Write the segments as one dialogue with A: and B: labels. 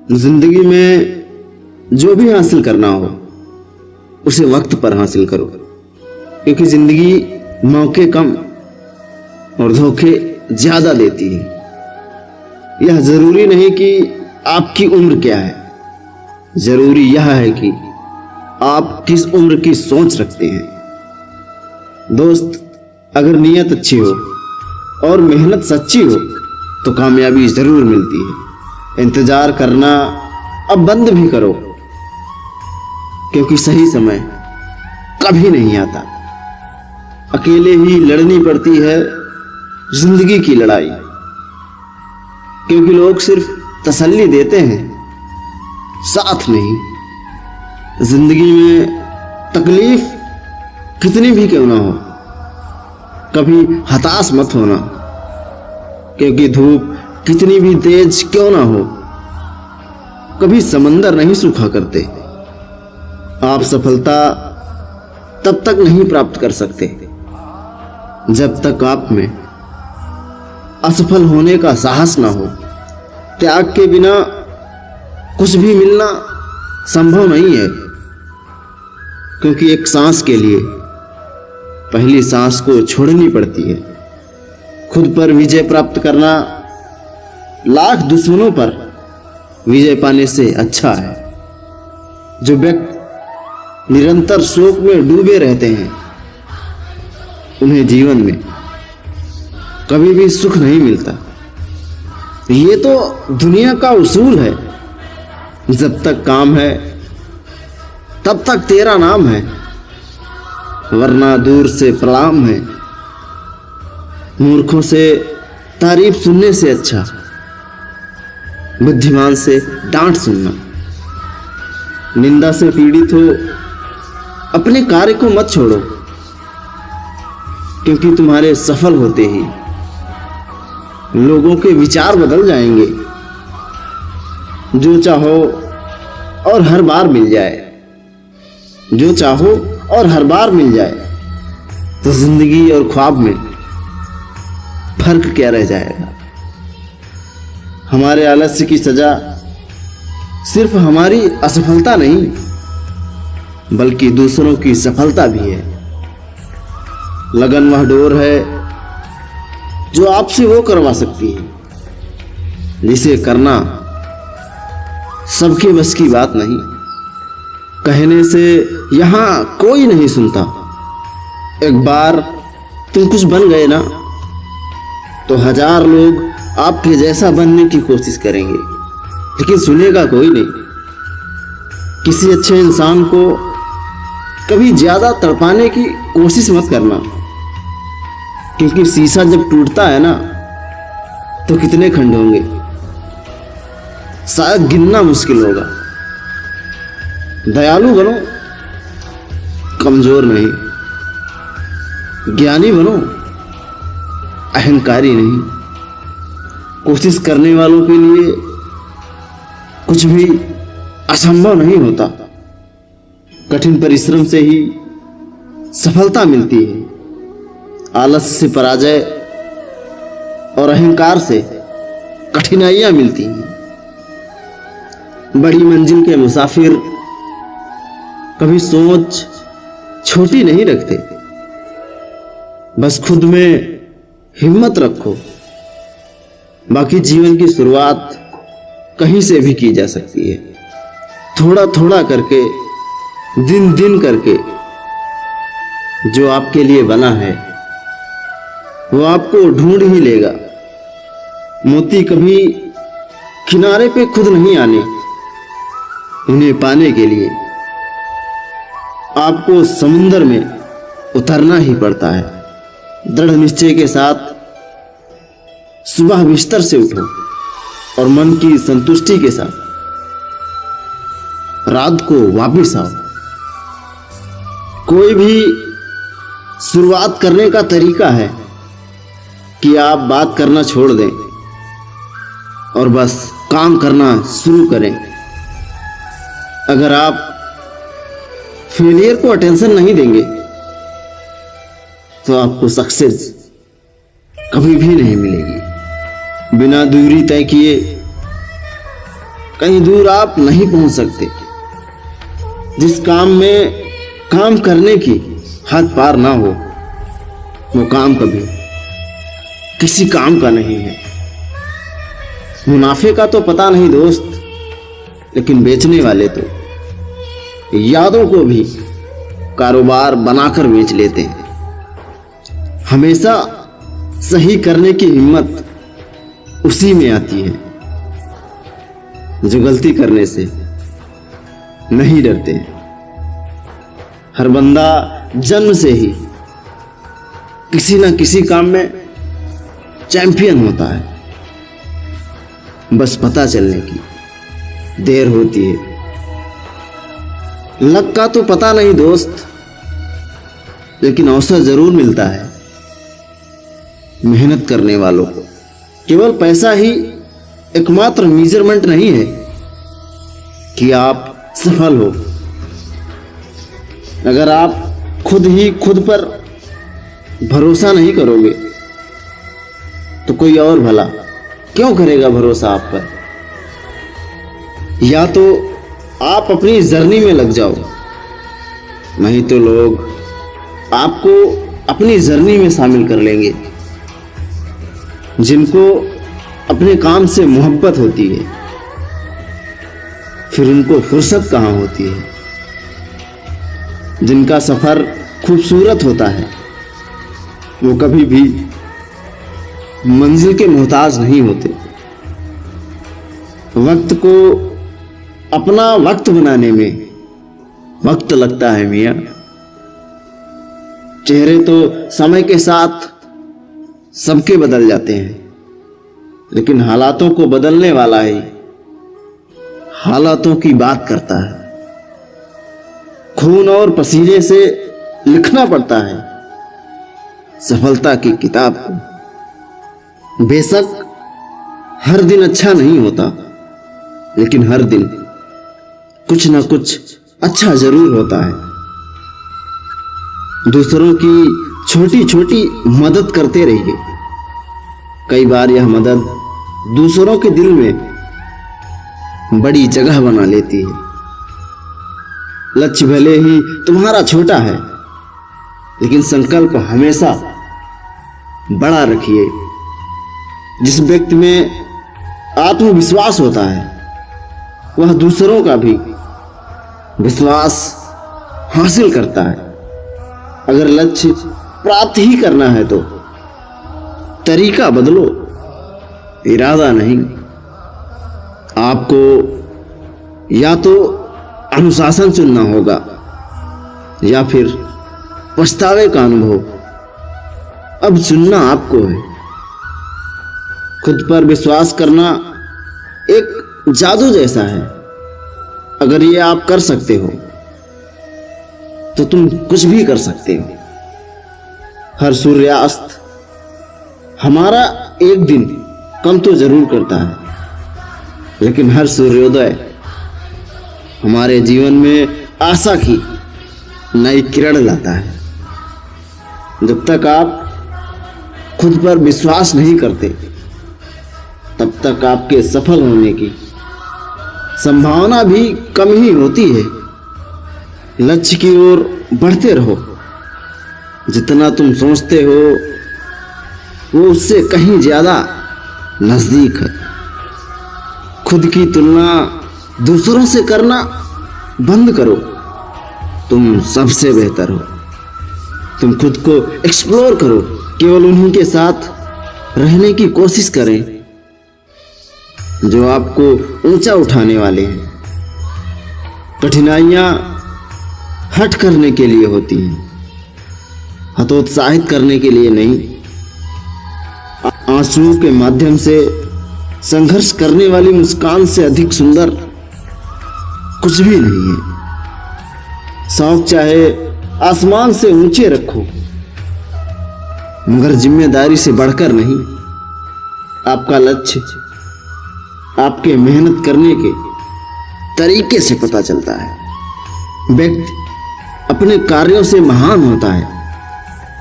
A: जिंदगी में जो भी हासिल करना हो उसे वक्त पर हासिल करो, क्योंकि जिंदगी मौके कम और धोखे ज्यादा देती है। यह जरूरी नहीं कि आपकी उम्र क्या है, जरूरी यह है कि आप किस उम्र की सोच रखते हैं। दोस्त, अगर नीयत अच्छी हो और मेहनत सच्ची हो तो कामयाबी जरूर मिलती है। इंतजार करना अब बंद भी करो, क्योंकि सही समय कभी नहीं आता। अकेले ही लड़नी पड़ती है जिंदगी की लड़ाई, क्योंकि लोग सिर्फ तसल्ली देते हैं, साथ नहीं। जिंदगी में तकलीफ कितनी भी क्यों ना हो, कभी हताश मत होना, क्योंकि धूप कितनी भी तेज क्यों ना हो, कभी समंदर नहीं सूखा करते। आप सफलता तब तक नहीं प्राप्त कर सकते जब तक आप में असफल होने का साहस ना हो। त्याग के बिना कुछ भी मिलना संभव नहीं है, क्योंकि एक सांस के लिए पहली सांस को छोड़नी पड़ती है। खुद पर विजय प्राप्त करना लाख दुश्मनों पर विजय पाने से अच्छा है। जो व्यक्ति निरंतर शोक में डूबे रहते हैं उन्हें जीवन में कभी भी सुख नहीं मिलता। ये तो दुनिया का उसूल है, जब तक काम है तब तक तेरा नाम है, वरना दूर से प्रणाम है। मूर्खों से तारीफ सुनने से अच्छा बुद्धिमान से डांट सुनना। निंदा से पीड़ित हो अपने कार्य को मत छोड़ो, क्योंकि तुम्हारे सफल होते ही लोगों के विचार बदल जाएंगे। जो चाहो और हर बार मिल जाए, जो चाहो और हर बार मिल जाए, तो जिंदगी और ख्वाब में फर्क क्या रह जाएगा। हमारे आलस्य की सजा सिर्फ हमारी असफलता नहीं, बल्कि दूसरों की सफलता भी है। लगन वह डोर है जो आपसे वो करवा सकती है, जिसे करना सबके बस की बात नहीं। कहने से यहां कोई नहीं सुनता। एक बार तुम कुछ बन गए ना, तो हजार लोग आपके जैसा बनने की कोशिश करेंगे, लेकिन सुनेगा कोई नहीं। किसी अच्छे इंसान को कभी ज्यादा तड़पाने की कोशिश मत करना, क्योंकि शीशा जब टूटता है ना तो कितने खंड होंगे शायद गिनना मुश्किल होगा। दयालु बनो, कमजोर नहीं। ज्ञानी बनो, अहंकारी नहीं। कोशिश करने वालों के लिए कुछ भी असंभव नहीं होता। कठिन परिश्रम से ही सफलता मिलती है। आलस्य से पराजय और अहंकार से कठिनाइयां मिलती हैं। बड़ी मंजिल के मुसाफिर कभी सोच छोटी नहीं रखते। बस खुद में हिम्मत रखो। बाकी जीवन की शुरुआत कहीं से भी की जा सकती है। थोड़ा थोड़ा करके, दिन दिन करके, जो आपके लिए बना है वो आपको ढूंढ ही लेगा। मोती कभी किनारे पे खुद नहीं आने, उन्हें पाने के लिए आपको समुद्र में उतरना ही पड़ता है। दृढ़ निश्चय के साथ सुबह बिस्तर से उठो और मन की संतुष्टि के साथ रात को वापस आओ। कोई भी शुरुआत करने का तरीका है कि आप बात करना छोड़ दें और बस काम करना शुरू करें। अगर आप फेलियर को अटेंशन नहीं देंगे तो आपको सक्सेस कभी भी नहीं मिलेगी। बिना दूरी तय किए कहीं दूर आप नहीं पहुंच सकते। जिस काम में काम करने की हद पार ना हो, वो काम कभी किसी काम का नहीं है। मुनाफे का तो पता नहीं दोस्त, लेकिन बेचने वाले तो यादों को भी कारोबार बनाकर बेच लेते हैं। हमेशा सही करने की हिम्मत उसी में आती है जो गलती करने से नहीं डरते। हर बंदा जन्म से ही किसी ना किसी काम में चैंपियन होता है, बस पता चलने की देर होती है। लक का तो पता नहीं दोस्त, लेकिन अवसर जरूर मिलता है मेहनत करने वालों को। केवल पैसा ही एकमात्र मेजरमेंट नहीं है कि आप सफल हो। अगर आप खुद ही खुद पर भरोसा नहीं करोगे तो कोई और भला क्यों करेगा भरोसा आप पर। या तो आप अपनी जर्नी में लग जाओ, नहीं तो लोग आपको अपनी जर्नी में शामिल कर लेंगे। जिनको अपने काम से मोहब्बत होती है, फिर उनको फुर्सत कहाँ होती है। जिनका सफर खूबसूरत होता है, वो कभी भी मंजिल के मोहताज नहीं होते। वक्त को अपना वक्त बनाने में वक्त लगता है मियां। चेहरे तो समय के साथ सबके बदल जाते हैं, लेकिन हालातों को बदलने वाला ही हालातों की बात करता है। खून और पसीने से लिखना पड़ता है सफलता की किताब को। बेशक हर दिन अच्छा नहीं होता, लेकिन हर दिन कुछ ना कुछ अच्छा जरूर होता है। दूसरों की छोटी छोटी मदद करते रहिए। कई बार यह मदद दूसरों के दिल में बड़ी जगह बना लेती है। लक्ष्य भले ही तुम्हारा छोटा है, लेकिन संकल्प हमेशा बड़ा रखिए। जिस व्यक्ति में आत्मविश्वास होता है, वह दूसरों का भी विश्वास हासिल करता है। अगर लक्ष्य प्राप्त ही करना है तो तरीका बदलो, इरादा नहीं। आपको या तो अनुशासन चुनना होगा या फिर पछतावे का अनुभव। अब चुनना आपको है। खुद पर विश्वास करना एक जादू जैसा है। अगर ये आप कर सकते हो तो तुम कुछ भी कर सकते हो। हर सूर्यास्त हमारा एक दिन कम तो जरूर करता है, लेकिन हर सूर्योदय हमारे जीवन में आशा की नई किरण लाता है। जब तक आप खुद पर विश्वास नहीं करते, तब तक आपके सफल होने की संभावना भी कम ही होती है। लक्ष्य की ओर बढ़ते रहो। जितना तुम सोचते हो वो उससे कहीं ज्यादा नजदीक है। खुद की तुलना दूसरों से करना बंद करो। तुम सबसे बेहतर हो। तुम खुद को एक्सप्लोर करो। केवल उन्हीं के साथ रहने की कोशिश करें जो आपको ऊंचा उठाने वाले हैं। कठिनाइयां हट करने के लिए होती हैं, हतोत्साहित करने के लिए नहीं। आंसुओं के माध्यम से संघर्ष करने वाली मुस्कान से अधिक सुंदर कुछ भी नहीं है। शौक चाहे आसमान से ऊंचे रखो, मगर जिम्मेदारी से बढ़कर नहीं। आपका लक्ष्य आपके मेहनत करने के तरीके से पता चलता है। व्यक्ति अपने कार्यों से महान होता है,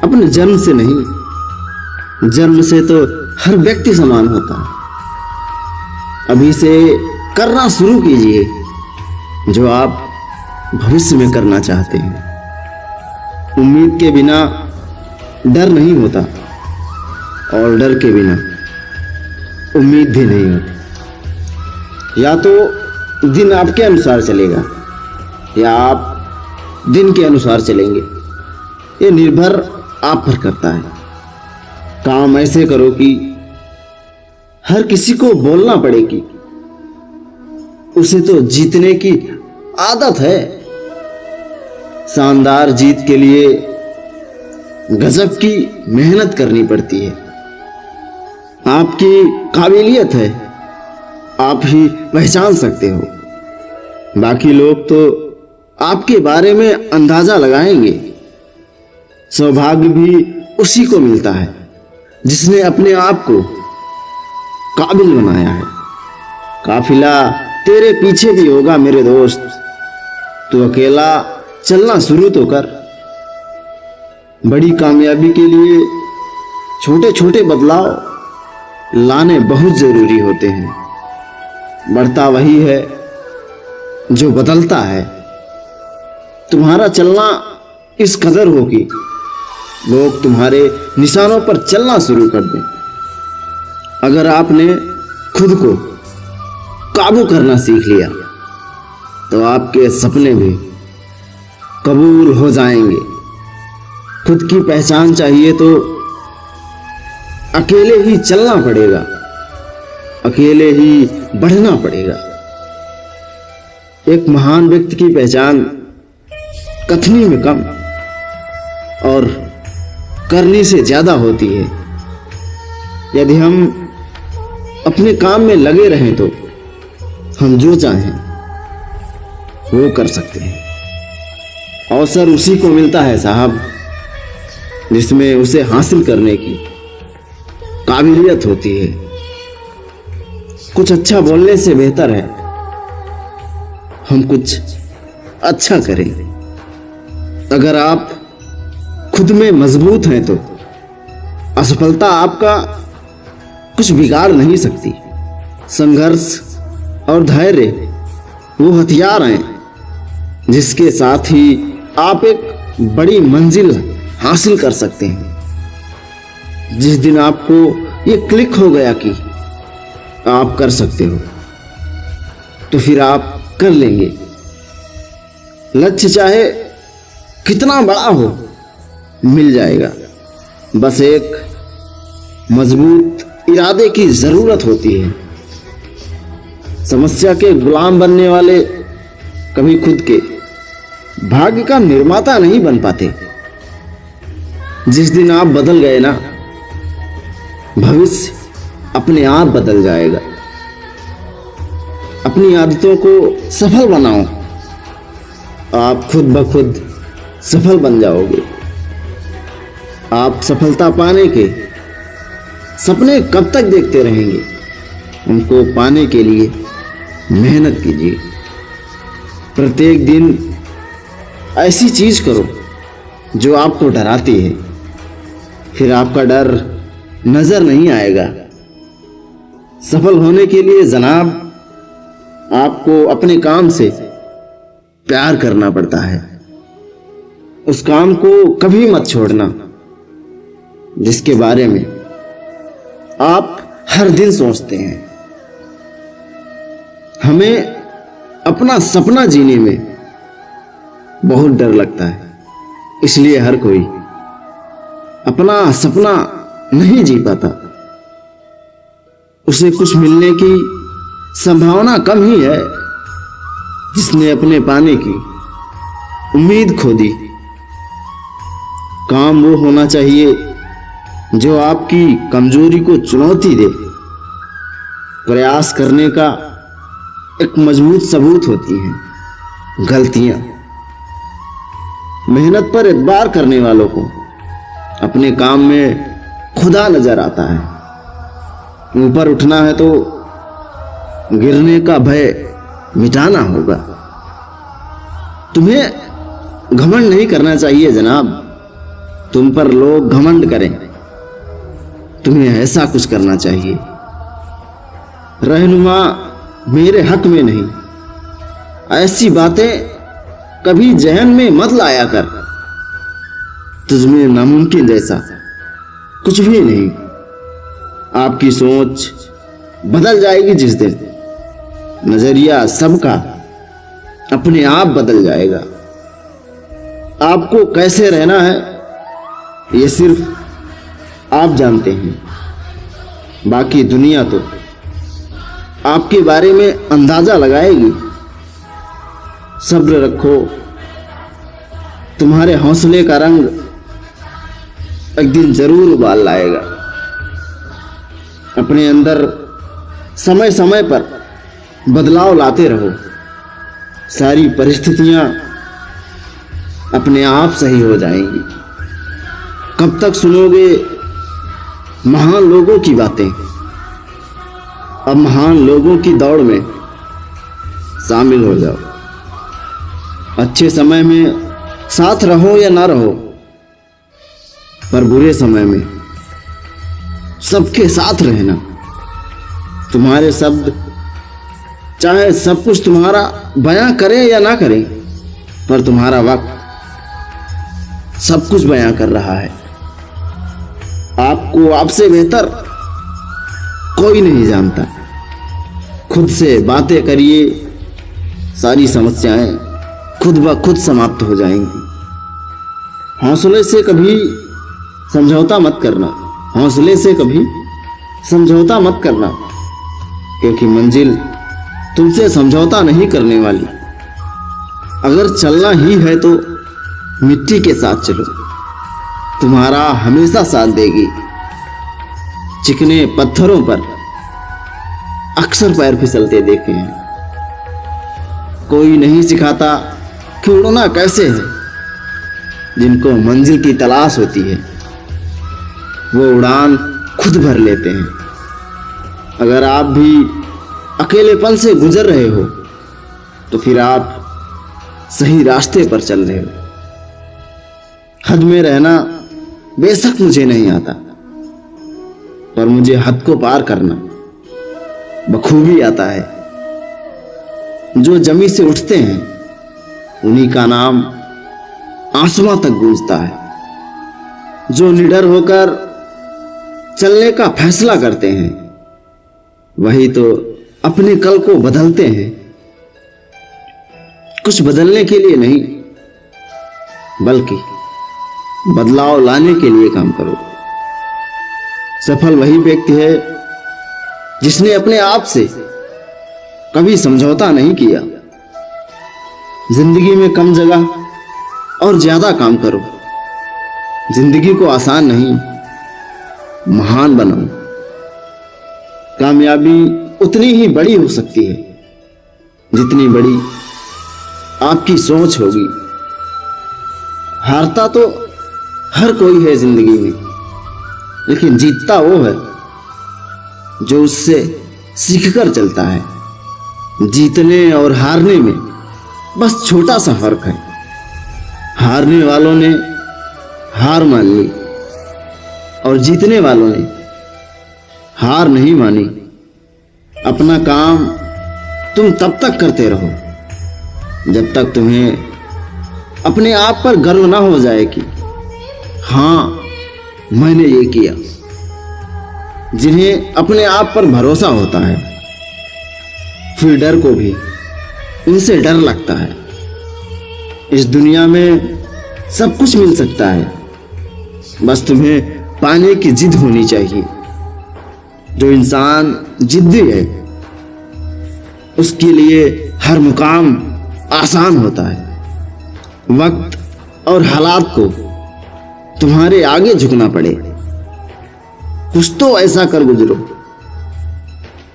A: अपने जन्म से नहीं। जन्म से तो हर व्यक्ति समान होता है। अभी से करना शुरू कीजिए जो आप भविष्य में करना चाहते हैं। उम्मीद के बिना डर नहीं होता और डर के बिना उम्मीद भी नहीं होती। या तो दिन आपके अनुसार चलेगा या आप दिन के अनुसार चलेंगे। ये निर्भर आप पर करता है। काम ऐसे करो कि हर किसी को बोलना पड़े कि उसे तो जीतने की आदत है। शानदार जीत के लिए गजब की मेहनत करनी पड़ती है। आपकी काबिलियत है, आप ही पहचान सकते हो। बाकी लोग तो आपके बारे में अंदाजा लगाएंगे। सौभाग्य भी उसी को मिलता है जिसने अपने आप को काबिल बनाया है। काफिला तेरे पीछे भी होगा मेरे दोस्त, तू अकेला चलना शुरू तो कर। बड़ी कामयाबी के लिए छोटे छोटे बदलाव लाने बहुत जरूरी होते हैं। बढ़ता वही है जो बदलता है। तुम्हारा चलना इस कदर हो कि लोग तुम्हारे निशानों पर चलना शुरू कर दें। अगर आपने खुद को काबू करना सीख लिया तो आपके सपने भी कबूल हो जाएंगे। खुद की पहचान चाहिए तो अकेले ही चलना पड़ेगा, अकेले ही बढ़ना पड़ेगा। एक महान व्यक्ति की पहचान कथनी में कम और करनी से ज्यादा होती है। यदि हम अपने काम में लगे रहें तो हम जो चाहें वो कर सकते हैं। अवसर उसी को मिलता है साहब जिसमें उसे हासिल करने की काबिलियत होती है। कुछ अच्छा बोलने से बेहतर है हम कुछ अच्छा करें। अगर आप खुद में मजबूत हैं तो असफलता आपका कुछ बिगाड़ नहीं सकती। संघर्ष और धैर्य वो हथियार हैं जिसके साथ ही आप एक बड़ी मंजिल हासिल कर सकते हैं। जिस दिन आपको ये क्लिक हो गया कि आप कर सकते हो तो फिर आप कर लेंगे। लक्ष्य चाहे कितना बड़ा हो मिल जाएगा। बस एक मजबूत इरादे की जरूरत होती है। समस्या के गुलाम बनने वाले कभी खुद के भाग्य का निर्माता नहीं बन पाते। जिस दिन आप बदल गए ना, भविष्य अपने आप बदल जाएगा। अपनी आदतों को सफल बनाओ, आप खुद ब खुद सफल बन जाओगे। आप सफलता पाने के सपने कब तक देखते रहेंगे? उनको पाने के लिए मेहनत कीजिए। प्रत्येक दिन ऐसी चीज करो जो आपको डराती है, फिर आपका डर नजर नहीं आएगा। सफल होने के लिए जनाब आपको अपने काम से प्यार करना पड़ता है। उस काम को कभी मत छोड़ना जिसके बारे में आप हर दिन सोचते हैं। हमें अपना सपना जीने में बहुत डर लगता है, इसलिए हर कोई अपना सपना नहीं जी पाता। उसे कुछ मिलने की संभावना कम ही है जिसने अपने पाने की उम्मीद खो दी। काम वो होना चाहिए जो आपकी कमजोरी को चुनौती दे। प्रयास करने का एक मजबूत सबूत होती है गलतियां। मेहनत पर एतबार करने वालों को अपने काम में खुदा नजर आता है। ऊपर उठना है तो गिरने का भय मिटाना होगा। तुम्हें घमंड नहीं करना चाहिए जनाब, तुम पर लोग घमंड करें। तुम्हें ऐसा कुछ करना चाहिए। रहनुमा मेरे हक में नहीं। ऐसी बातें कभी जहन में मत लाया कर। तुझमें नामुमकिन जैसा कुछ भी नहीं। आपकी सोच बदल जाएगी जिस दिन, नजरिया सबका अपने आप बदल जाएगा। आपको कैसे रहना है ये सिर्फ आप जानते हैं, बाकी दुनिया तो आपके बारे में अंदाजा लगाएगी। सब्र रखो, तुम्हारे हौसले का रंग एक दिन जरूर उबाल लाएगा। अपने अंदर समय समय पर बदलाव लाते रहो, सारी परिस्थितियां अपने आप सही हो जाएंगी। कब तक सुनोगे महान लोगों की बातें? अब महान लोगों की दौड़ में शामिल हो जाओ। अच्छे समय में साथ रहो या ना रहो, पर बुरे समय में सबके साथ रहना। तुम्हारे शब्द चाहे सब कुछ तुम्हारा बयां करें या ना करें, पर तुम्हारा वक्त सब कुछ बयां कर रहा है। आपको आपसे बेहतर कोई नहीं जानता। खुद से बातें करिए, सारी समस्याएं खुद ब खुद समाप्त हो जाएंगी। हौसले से कभी समझौता मत करना, हौसले से कभी समझौता मत करना, क्योंकि मंजिल तुमसे समझौता नहीं करने वाली। अगर चलना ही है तो मिट्टी के साथ चलो, तुम्हारा हमेशा साथ देगी। चिकने पत्थरों पर अक्सर पैर फिसलते देखे हैं। कोई नहीं सिखाता कि उड़ना कैसे है। जिनको मंजिल की तलाश होती है वो उड़ान खुद भर लेते हैं। अगर आप भी अकेलेपन से गुजर रहे हो तो फिर आप सही रास्ते पर चल रहे हो। हद में रहना बेशक मुझे नहीं आता, पर मुझे हद को पार करना बखूबी आता है। जो जमी से उठते हैं उन्हीं का नाम आसमां तक गूंजता है। जो निडर होकर चलने का फैसला करते हैं वही तो अपने कल को बदलते हैं। कुछ बदलने के लिए नहीं, बल्कि बदलाव लाने के लिए काम करो। सफल वही व्यक्ति है जिसने अपने आप से कभी समझौता नहीं किया। जिंदगी में कम जगह और ज्यादा काम करो। जिंदगी को आसान नहीं, महान बनाओ। कामयाबी उतनी ही बड़ी हो सकती है जितनी बड़ी आपकी सोच होगी। हारता तो हर कोई है जिंदगी में, लेकिन जीतता वो है जो उससे सीखकर चलता है। जीतने और हारने में बस छोटा सा फर्क है। हारने वालों ने हार मान ली और जीतने वालों ने हार नहीं मानी। अपना काम तुम तब तक करते रहो जब तक तुम्हें अपने आप पर गर्व ना हो जाए कि हाँ मैंने ये किया। जिन्हें अपने आप पर भरोसा होता है फिर डर को भी उनसे डर लगता है। इस दुनिया में सब कुछ मिल सकता है, बस तुम्हें पाने की जिद होनी चाहिए। जो इंसान जिद्दी है उसके लिए हर मुकाम आसान होता है। वक्त और हालात को तुम्हारे आगे झुकना पड़े, कुछ तो ऐसा कर गुजरो।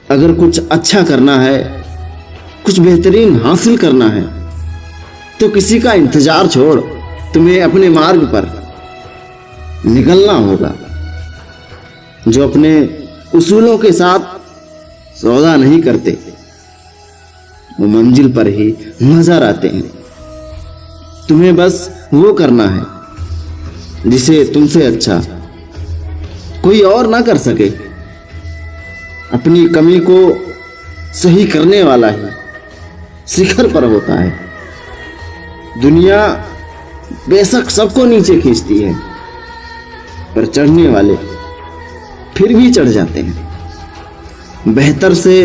A: अगर कुछ अच्छा करना है, कुछ बेहतरीन हासिल करना है, तो किसी का इंतजार छोड़ तुम्हें अपने मार्ग पर निकलना होगा। जो अपने उसूलों के साथ सौदा नहीं करते वो मंजिल पर ही नजर आते हैं। तुम्हें बस वो करना है जिसे तुमसे अच्छा कोई और ना कर सके। अपनी कमी को सही करने वाला ही शिखर पर होता है। दुनिया बेशक सबको नीचे खींचती है, पर चढ़ने वाले फिर भी चढ़ जाते हैं। बेहतर से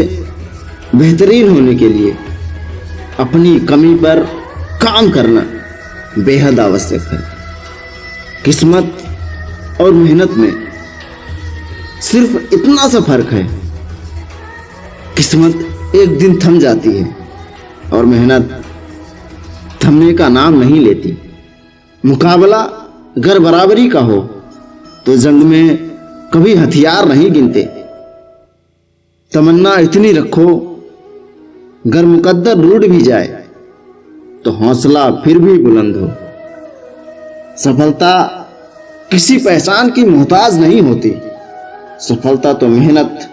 A: बेहतरीन होने के लिए अपनी कमी पर काम करना बेहद आवश्यक है। किस्मत और मेहनत में सिर्फ इतना सा फर्क है, किस्मत एक दिन थम जाती है और मेहनत थमने का नाम नहीं लेती। मुकाबला अगर बराबरी का हो तो जंग में कभी हथियार नहीं गिनते। तमन्ना इतनी रखो, अगर मुकद्दर रूठ भी जाए तो हौसला फिर भी बुलंद हो। सफलता किसी पहचान की मोहताज नहीं होती। सफलता तो मेहनत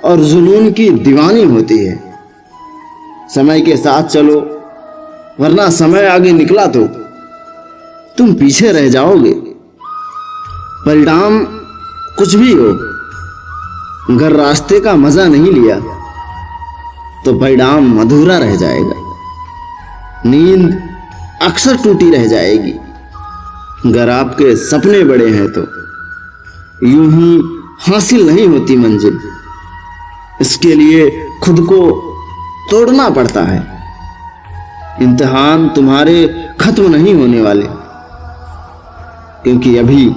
A: और जुनून की दीवानी होती है। समय के साथ चलो, वरना समय आगे निकला तो तुम पीछे रह जाओगे। परिणाम कुछ भी हो, अगर रास्ते का मजा नहीं लिया तो परिणाम अधूरा रह जाएगा। नींद अक्सर टूटी रह जाएगी। अगर आपके सपने बड़े हैं तो यूं ही हासिल नहीं होती मंजिल। इसके लिए खुद को तोड़ना पड़ता है। इम्तिहान तुम्हारे खत्म नहीं होने वाले, क्योंकि अभी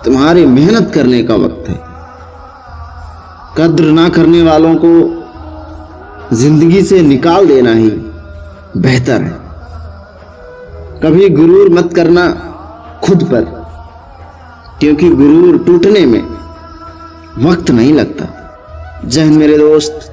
A: तुम्हारे मेहनत करने का वक्त है। कद्र ना करने वालों को जिंदगी से निकाल देना ही बेहतर है। कभी गुरूर मत करना खुद पर, क्योंकि गुरूर टूटने में वक्त नहीं लगता। जय हिंद मेरे दोस्त।